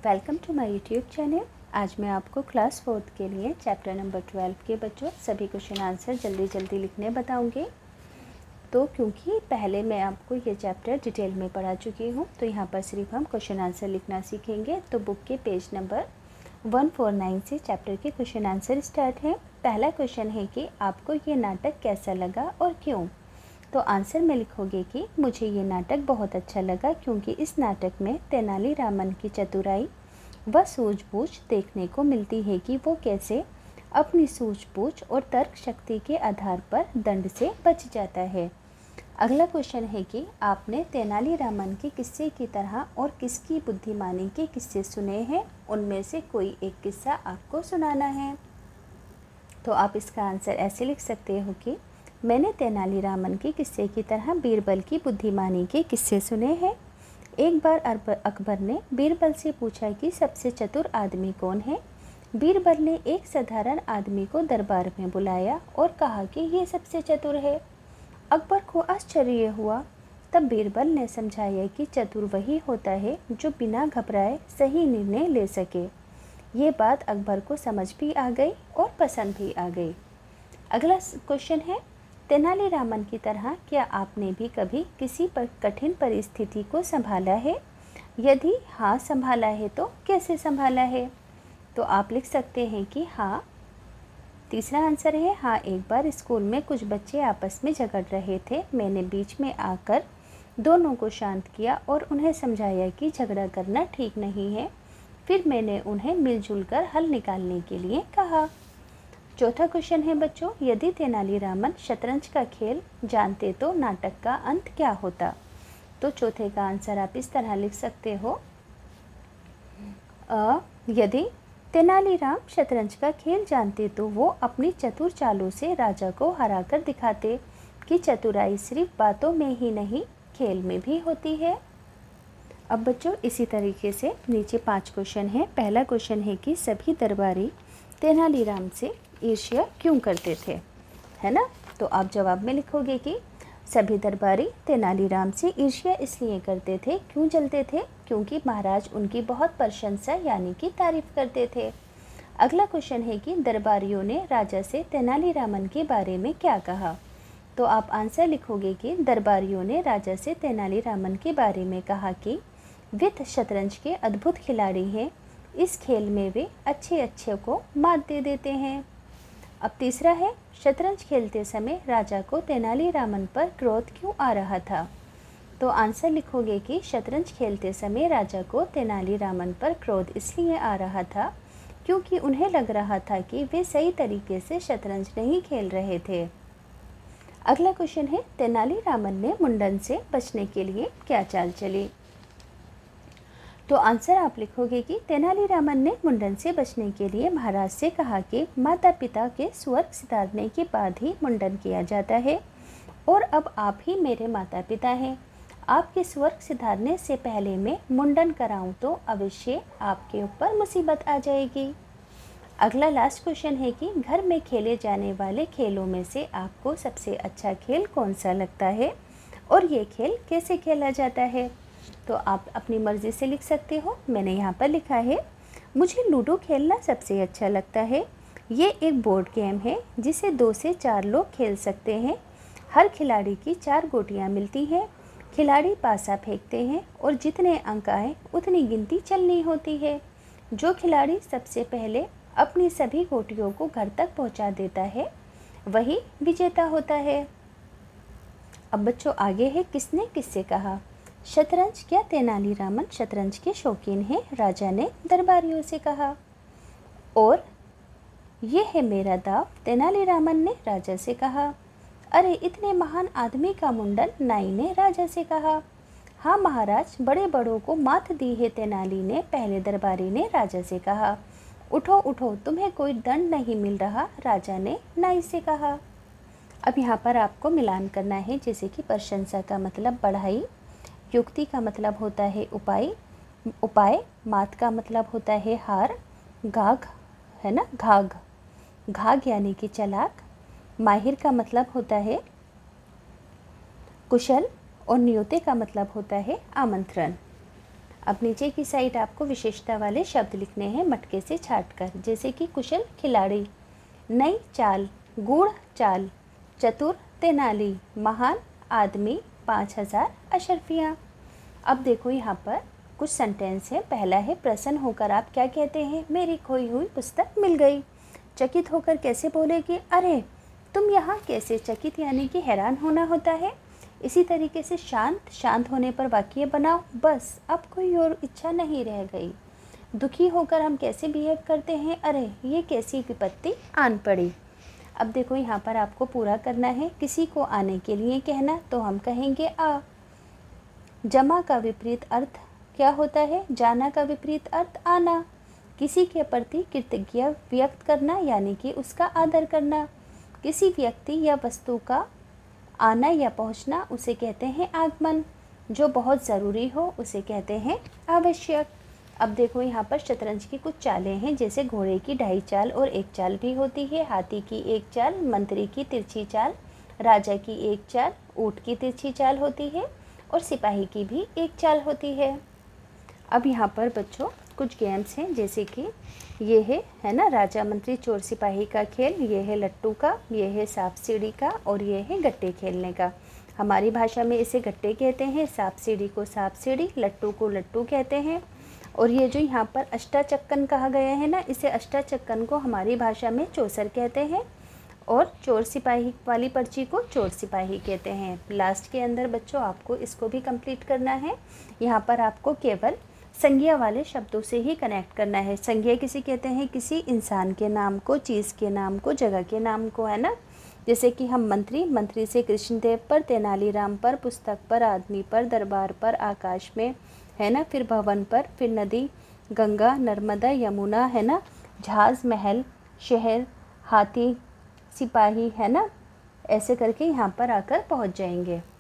Welcome to my YouTube channel. आज मैं आपको क्लास 4 के लिए चैप्टर नंबर 12 के बच्चों सभी क्वेश्चन आंसर जल्दी लिखने बताऊंगी। तो क्योंकि पहले मैं आपको ये चैप्टर डिटेल में पढ़ा चुकी हूँ, तो यहाँ पर सिर्फ हम क्वेश्चन आंसर लिखना सीखेंगे। तो बुक के पेज नंबर 149 से चैप्टर के क्वेश्चन आंसर स्टार्ट हैं। पहला क्वेश्चन है कि आपको ये नाटक कैसा लगा और क्यों। तो आंसर में लिखोगे कि मुझे ये नाटक बहुत अच्छा लगा क्योंकि इस नाटक में तेनालीरामन की चतुराई व सूझबूझ देखने को मिलती है कि वो कैसे अपनी सूझबूझ और तर्क शक्ति के आधार पर दंड से बच जाता है। अगला क्वेश्चन है कि आपने तेनालीरामन के किस्से की तरह और किसकी बुद्धिमानी के किस्से सुने हैं, उनमें से कोई एक किस्सा आपको सुनाना है। तो आप इसका आंसर ऐसे लिख सकते हो कि मैंने तेनालीरामन के किस्से की तरह बीरबल की बुद्धिमानी के किस्से सुने हैं। एक बार अकबर ने बीरबल से पूछा कि सबसे चतुर आदमी कौन है। बीरबल ने एक साधारण आदमी को दरबार में बुलाया और कहा कि ये सबसे चतुर है। अकबर को आश्चर्य हुआ। तब बीरबल ने समझाया कि चतुर वही होता है जो बिना घबराए सही निर्णय ले सके। ये बात अकबर को समझ भी आ गई और पसंद भी आ गई। अगला क्वेश्चन है, तेनालीरामन की तरह क्या आपने भी कभी किसी पर कठिन परिस्थिति को संभाला है? यदि हाँ संभाला है तो कैसे संभाला है? तो आप लिख सकते हैं कि हाँ। तीसरा आंसर है हाँ, एक बार स्कूल में कुछ बच्चे आपस में झगड़ रहे थे। मैंने बीच में आकर दोनों को शांत किया और उन्हें समझाया कि झगड़ा करना ठीक नहीं है। फिर मैंने उन्हें मिलजुल कर हल निकालने के लिए कहा। चौथा क्वेश्चन है बच्चों, यदि तेनालीरामन शतरंज का खेल जानते तो नाटक का अंत क्या होता। तो चौथे का आंसर आप इस तरह लिख सकते हो, यदि तेनालीराम शतरंज का खेल जानते तो वो अपनी चतुर चालों से राजा को हराकर दिखाते कि चतुराई सिर्फ बातों में ही नहीं खेल में भी होती है। अब बच्चों इसी तरीके से नीचे 5 क्वेश्चन है। पहला क्वेश्चन है कि सभी दरबारी तेनालीराम से ईर्ष्या क्यों करते थे, है ना। तो आप जवाब में लिखोगे कि सभी दरबारी तेनालीराम से ईर्ष्या इसलिए करते थे, क्यों जलते थे, क्योंकि महाराज उनकी बहुत प्रशंसा यानी कि तारीफ करते थे। अगला क्वेश्चन है कि दरबारियों ने राजा से तेनालीरामन के बारे में क्या कहा। तो आप आंसर लिखोगे कि दरबारियों ने राजा से तेनालीरामन के बारे में कहा कि वे शतरंज के अद्भुत खिलाड़ी हैं, इस खेल में वे अच्छे को मात दे देते हैं। अब तीसरा है, शतरंज खेलते समय राजा को तेनालीरामन पर क्रोध क्यों आ रहा था। तो आंसर लिखोगे कि शतरंज खेलते समय राजा को तेनालीरामन पर क्रोध इसलिए आ रहा था क्योंकि उन्हें लग रहा था कि वे सही तरीके से शतरंज नहीं खेल रहे थे। अगला क्वेश्चन है, तेनालीरामन ने मुंडन से बचने के लिए क्या चाल चली। तो आंसर आप लिखोगे कि तेनालीरामन ने मुंडन से बचने के लिए महाराज से कहा कि माता पिता के स्वर्ग सिधारने के बाद ही मुंडन किया जाता है और अब आप ही मेरे माता पिता हैं। आपके स्वर्ग सिधारने से पहले मैं मुंडन कराऊं तो अवश्य आपके ऊपर मुसीबत आ जाएगी। अगला लास्ट क्वेश्चन है कि घर में खेले जाने वाले खेलों में से आपको सबसे अच्छा खेल कौन सा लगता है और ये खेल कैसे खेला जाता है। तो आप अपनी मर्ज़ी से लिख सकते हो। मैंने यहाँ पर लिखा है, मुझे लूडो खेलना सबसे अच्छा लगता है। ये एक बोर्ड गेम है जिसे 2 से 4 लोग खेल सकते हैं। हर खिलाड़ी की 4 गोटियाँ मिलती हैं। खिलाड़ी पासा फेंकते हैं और जितने अंक आए उतनी गिनती चलनी होती है। जो खिलाड़ी सबसे पहले अपनी सभी गोटियों को घर तक पहुँचा देता है वही विजेता होता है। अब बच्चों आगे है, किसने किससे कहा। शतरंज, क्या तेनालीरामन शतरंज के शौकीन हैं, राजा ने दरबारियों से कहा। और ये है मेरा दाव, तेनालीरामन ने राजा से कहा। अरे इतने महान आदमी का मुंडन, नाई ने राजा से कहा। हाँ महाराज, बड़े बड़ों को मात दी है तेनाली ने, पहले दरबारी ने राजा से कहा। उठो उठो, तुम्हें कोई दंड नहीं मिल रहा, राजा ने नाई से कहा। अब यहाँ पर आपको मिलान करना है, जैसे कि प्रशंसा का मतलब बढ़ाई, युक्ति का मतलब होता है उपाय, मात का मतलब होता है हार, घाघ है ना, घाघ यानी कि चालाक, माहिर का मतलब होता है कुशल और न्योते का मतलब होता है आमंत्रण। अब नीचे की साइड आपको विशेषता वाले शब्द लिखने हैं मटके से छांटकर, जैसे कि कुशल खिलाड़ी, नई चाल, गूढ़ चाल, चतुर तेनाली, महान आदमी, 5000 अशर्फियाँ। अब देखो यहाँ पर कुछ सेंटेंस है। पहला है प्रसन्न होकर आप क्या कहते हैं, मेरी खोई हुई पुस्तक मिल गई। चकित होकर कैसे बोलेगी, अरे तुम यहाँ कैसे। चकित यानी कि हैरान होना होता है। इसी तरीके से शांत होने पर वाक्य बनाओ, बस अब कोई और इच्छा नहीं रह गई। दुखी होकर हम कैसे बिहेव करते हैं, अरे ये कैसी विपत्ति आन पड़ी। अब देखो यहाँ पर आपको पूरा करना है। किसी को आने के लिए कहना तो हम कहेंगे आ। जमा का विपरीत अर्थ क्या होता है, जाना का विपरीत अर्थ आना। किसी के प्रति कृतज्ञता व्यक्त करना यानी कि उसका आदर करना। किसी व्यक्ति या वस्तु का आना या पहुंचना उसे कहते हैं आगमन। जो बहुत ज़रूरी हो उसे कहते हैं आवश्यक। अब देखो यहाँ पर शतरंज की कुछ चालें हैं, जैसे घोड़े की 2.5 चाल और 1 चाल भी होती है, हाथी की 1 चाल, मंत्री की तिरछी चाल, राजा की 1 चाल, ऊँट की तिरछी चाल होती है और सिपाही की भी 1 चाल होती है। अब यहाँ पर बच्चों कुछ गेम्स हैं, जैसे कि ये है ना राजा मंत्री चोर सिपाही का खेल, ये है लट्टू का, ये है सांप सीढ़ी का और ये है गट्टे खेलने का। हमारी भाषा में इसे गट्टे कहते हैं, सांप सीढ़ी को सांप सीढ़ी, लट्टू को लट्टू कहते हैं। और ये जो यहाँ पर अष्टाचक्कन कहा गया है ना, इसे अष्टाचक्कन को हमारी भाषा में चौसर कहते हैं और चोर सिपाही वाली पर्ची को चोर सिपाही कहते हैं। लास्ट के अंदर बच्चों आपको इसको भी कंप्लीट करना है। यहाँ पर आपको केवल संज्ञा वाले शब्दों से ही कनेक्ट करना है। संज्ञा किसी कहते हैं, किसी इंसान के नाम को, चीज़ के नाम को, जगह के नाम को, है ना। जैसे कि हम मंत्री से कृष्णदेव पर, तेनालीराम पर, पुस्तक पर, आदमी पर, दरबार पर, आकाश में, है ना, फिर भवन पर, फिर नदी, गंगा, नर्मदा, यमुना, है ना, जहाज़, महल, शहर, हाथी, सिपाही, है ना, ऐसे करके यहाँ पर आकर पहुँच जाएंगे।